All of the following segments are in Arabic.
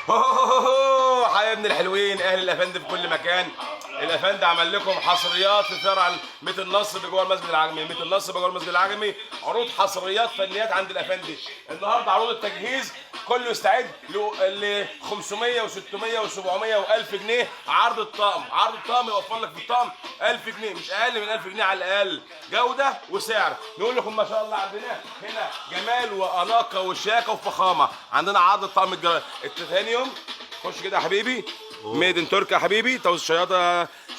حبايبنا الحلوين، اهل الافندي في كل مكان. الافندي عمل لكم حصريات في فرع ميت النصر بجوه المسجد العجمي. ميت النصر بجوه المسجد العجمي عروض حصريات فنيات عند الافندي. النهارده عروض التجهيز كله يستعد ل 500 و600 و700 و1000 جنيه. عرض الطقم، عرض الطقم يوفر لك في الطقم 1000 جنيه، مش اقل من 1000 جنيه على الاقل، جوده وسعر. نقول لكم ما شاء الله عندنا هنا جمال واناقه وشياكه وفخامه. عندنا عرض الطقم التيتانيوم. خش كده يا حبيبي، ميد ان تركي يا حبيبي.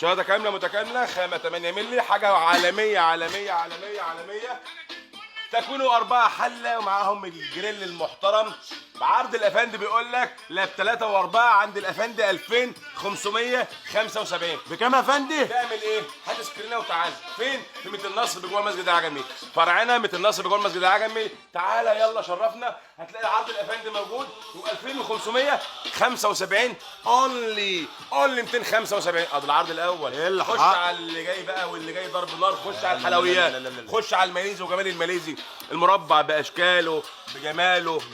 شهاده كامله متكامله، خامه 8 مللي، حاجه عالميه عالميه عالميه عالميه. تكونوا 4 حله ومعاهم الجريل المحترم. بعرض الافندي بيقول لك لا ب3 و4 عند الافندي 2575. بكام يا فندي؟ تعمل ايه؟ هات سكرينه وتعالى. فين؟ في ميت النصر بجوه المسجد العجمي. فرعنا ميت النصر بجوه المسجد العجمي. تعالى يلا شرفنا، هتلاقي عرض الافندي موجود و2575 اونلي 275. ادي العرض الاول. خش على اللي جاي بقى، واللي جاي ضرب نار. خش على الحلويات، خش على الماليزي وجمال الماليزي. المربع باشكاله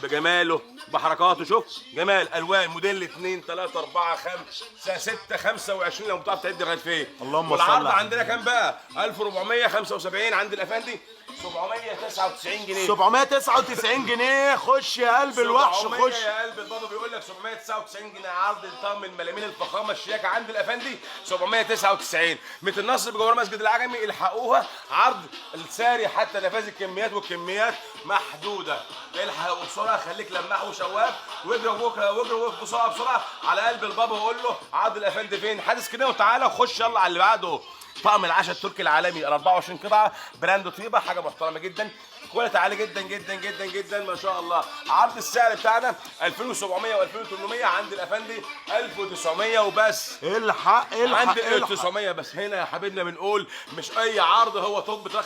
بجماله بحركاته. شوف جمال الوان، موديل 2 3 4 5 6 25 لو بتعرف تعد لغايه فين. اللهم صل. والعرض عندنا كام بقى؟ 1475 عند الافندي، 799 جنيه. 799 جنيه. خش يا قلب الوحش، خش يا قلب البابا. بيقول لك 799 جنيه عرض الطقم الملامين الفخامه الشياكه عند الافندي 799. ميت النصر بجوار مسجد العجمي. الحقوها عرض الساري حتى نفاذ الكميات، والكميات محدوده. الحق بسرعه، خليك لماح وشواف، واجري واجري بسرعه على قلب البابا وقول له عرض الافندي فين. حادث كده وتعالى وخش يلا على اللي بعده. طقم العشاء التركي العالمي 24 قطعه، براند طيبه، حاجه محترمه جدا، كواليتي عالي جدا جدا جدا جدا ما شاء الله. عرض السعر بتاعنا 2700 و2800 عند الافندي 1900 وبس. الحق عند 1900 بس. هنا يا حبيبنا بنقول مش اي عرض هو طب طخ،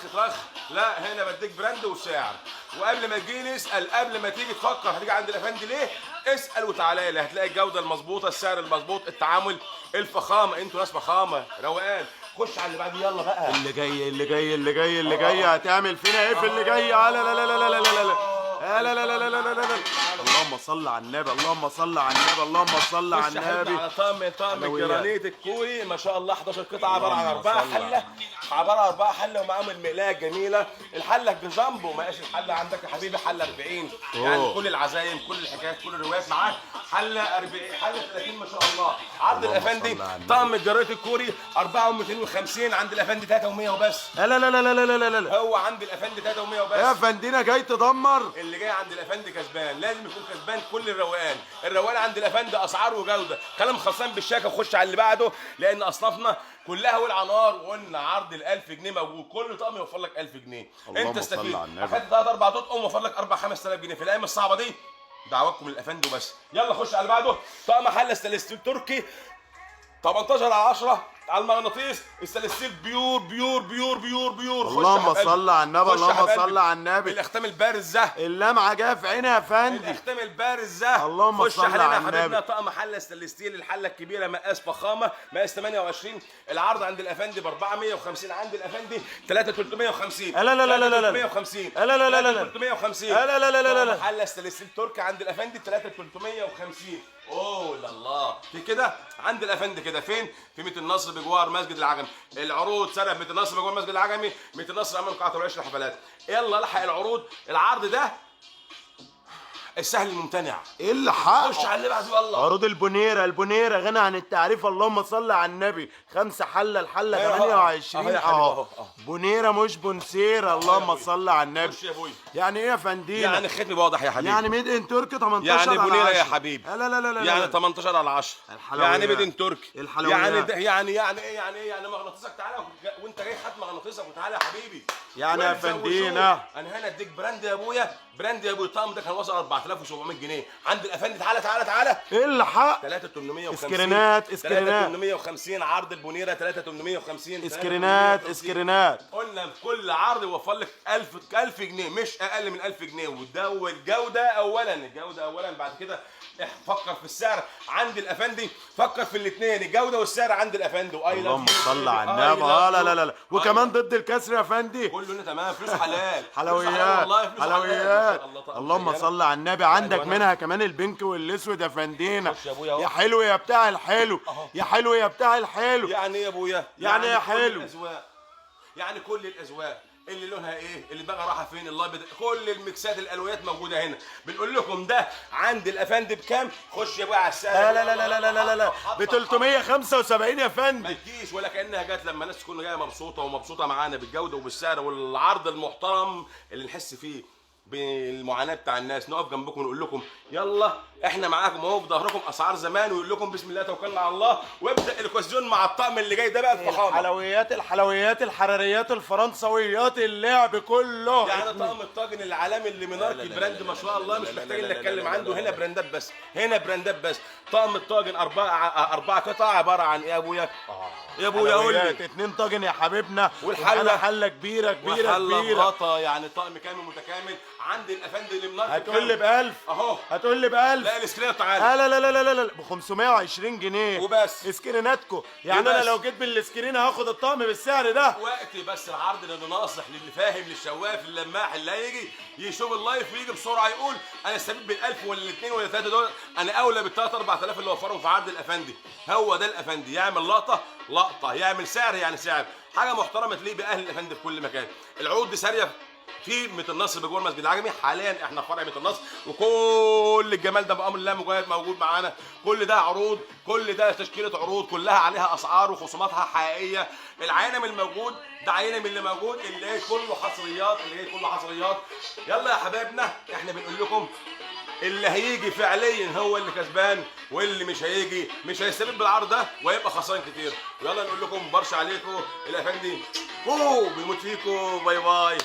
لا، هنا بديك براند وسعر. وقبل ما تجيني اسال، قبل ما تيجي تفكر هتيجي عند الافندي ليه، اسال وتعالى لي. هتلاقي الجوده المظبوطه، السعر المظبوط، التعامل، الفخامه. انتوا ناس فخامه روقان. خش على اللي بعده يلا بقى. اللي جاي هتعمل فينا ايه في اللي جاي؟ لا لا لا لا لا لا لا لا لا لا لا لا. اللهم صل على النبي، اللهم صل على النبي، اللهم صل على النبي. على طقم الجرانيت الكوري ما شاء الله. 11 قطعه، عباره عن 4 حله، عباره عن 4 حله ومعاهم المقلايه الجميله. الحله بجامبو، ما قاش الحله عندك يا حبيبي حله 40. يعني كل العزايم، كل الحكايات، كل الروايات معاك. حله 40، حله 30 ما شاء الله. عرض الافندي طقم الجرانيت الكوري 4250 عند الافندي 300 وبس. لا لا لا لا لا لا لا. هو عند الافندي 300 وبس. يا فندينا جاي تدمر. اللي جاي عند الافندي كسبان، لازم يكون كسبان. كل الروقان عند الافندي اسعار وجوده. كلام خلصان بالشاكه. وخش على اللي بعده، لان اصنافنا كلها والعنار. وقلنا عرض ال1000 جنيه موجود. كل طقم يوفر لك 1000 جنيه. انت استفيد. اخدت 3 4 طقم وفر لك 4 5000 جنيه في الايام الصعبه دي. دعواتكم للافندي وبس. يلا خش على اللي بعده. طقم حله ستانلس ستيل تركي 18/10 على المغناطيس. الستانلس بيور بيور بيور بيور بيور. اللهم صل على النبي، اللهم صل على النبي. الاختام البارز ده، اللمعه جايه في عينها يا فندي. الاختام البارز ده. اللهم صل على النبي. خش حبيبنا طقم حله ستانلس ستيل. الحله الكبيره مقاس فخامه، مقاس 28. العرض عند الافندي ب 450، عند الافندي 3350. لا لا لا لا لا 350. لا لا لا لا 350. لا لا لا لا لا. حله ستانلس ستيل تركي عند الافندي 3350. اوه لا الله. في كده عند الافندي كده فين؟ في ميت النصر بجوار مسجد العجمي. العروض سنه ميت النصر بجوار مسجد العجمي. ميت النصر امام قاعه العيش الحفلات. يلا الحق العروض. العرض ده السهل الممتنع. الحق. خش على اللي بعده يلا. عروض البونيره غنى عن التعريف. اللهم صل على النبي. 5 حله، الحله 28 اهو. بونيره مش بونسيره. اللهم صل على النبي. خش يا ابوي. يعني ايه يا فندينا؟ يعني ختم واضح يا حبيبي. يعني ميد ان تركي 18 يعني على بونيره 10. يا حبيبي. لا لا لا لا. يعني 18/10. يعني ميد ان تركي. الحلويات. يعني يعني مغناطيسك. تعالى وانت جاي خد مغناطيسك وتعالى يا حبيبي. يعني يا فندينا انا هنا اديك براند يا ابويا، براند يا ابويا. الطقم ده كان وصل 4700 جنيه عند الافندي. تعالى الحق. 3850. اسكرينات 3850. عرض البونيره 3850. اسكرينات. قلنا في كل عرض يوفر لك 1000 جنيه، مش اقل من 1000 جنيه. والجوده اولا، بعد كده فكر في السعر عند الافندي. فكر في الاثنين، الجوده والسعر عند الافندي. اللهم صل على النبي. لا لا لا. وكمان ضد الكسر يا فندي. كله تمام. فلوس حلال. حلويات. والله فلوس حلال. اللهم صل على النبي. النبي، عندك أيوة. منها كمان البنك والاسود يا فندينا. خش يا ابويا اهو. يا حلو يا بتاع الحلو، يا حلو يا بتاع الحلو. يعني ايه يا ابويا؟ يعني يا كل حلو. الأذواق. يعني كل الاذواق، اللي لونها ايه، اللي دماغها رايحه فين، الابيض، كل الميكسات الالوانات موجوده هنا. بنقول لكم ده عند الافندي بكام؟ خش يا ابويا على السعر. لا لا لا لا لا لا لا ب 375 يا ما فندي. تجيش ولا كانها جت، لما الناس تكون جايه مبسوطه ومبسوطه معانا بالجوده وبالسعر والعرض المحترم اللي نحس فيه بالمعاناه بتاع الناس، نقف جنبكم ونقول لكم يلا احنا معاكم اهو في ظهركم، اسعار زمان، ويقول لكم بسم الله توكلنا على الله، وابدا الاكوازيون مع الطقم اللي جاي ده بقى الفخامه. الحلويات الحراريات الفرنسويات اللعب كله. يعني طقم الطاجن العالمي اللي مناركي براند ما شاء الله، مش محتاجين نتكلم عنده. هنا براندات بس، هنا براندات بس. طقم الطاجن أربعة قطع عباره عن ايه يا ابويا؟ يا ابويا قول لي. 2 طاجن يا حبيبنا، والحلة. حله كبيره وحلة كبيره. بغطا، يعني طقم كامل متكامل عند الافندي اللي مناركي. هتقول لي ب 1000 اهو. هتقول لي ب 1000. لا الاسكرين تعالى. لا لا لا لا لا ب 520 جنيه وبس. اسكريناتكو. يعني وبس. انا لو جيت بالاسكرين هاخد الطقم بالسعر ده. وقتي بس العرض اللي ناصح للي فاهم، للشواف، للماح، اللي هيجي يشوف اللايف ويجي بسرعه يقول انا استفيد بال1000 ولا الاثنين ولا الثلاثه دول، انا اولى بال3 4000 اللي وفرهم في عرض الافندي. هو ده الافندي، يعمل لقطه، يعمل سعر، يعني سعر حاجه محترمه تليق باهل الافندي في كل مكان. العروض دي ساريه في ميت النصر بجوه المسجد العجمي. حاليا احنا في فرع ميت النصر، وكل الجمال ده بامر الله موجود معانا. كل ده عروض، كل ده تشكيله عروض، كلها عليها اسعار وخصوماتها حقيقيه. العينه من الموجود ده عينه من اللي موجود، اللي هي كله حصريات، اللي هي كله حصريات. يلا يا حبايبنا، احنا بنقول لكم اللي هيجي فعليا هو اللي كسبان، واللي مش هيجي مش هيستفيد بالعرض ده وهيبقى خسران كتير. ويلا نقول لكم برش عليكم الافندي بيموت فيكم. باي باي.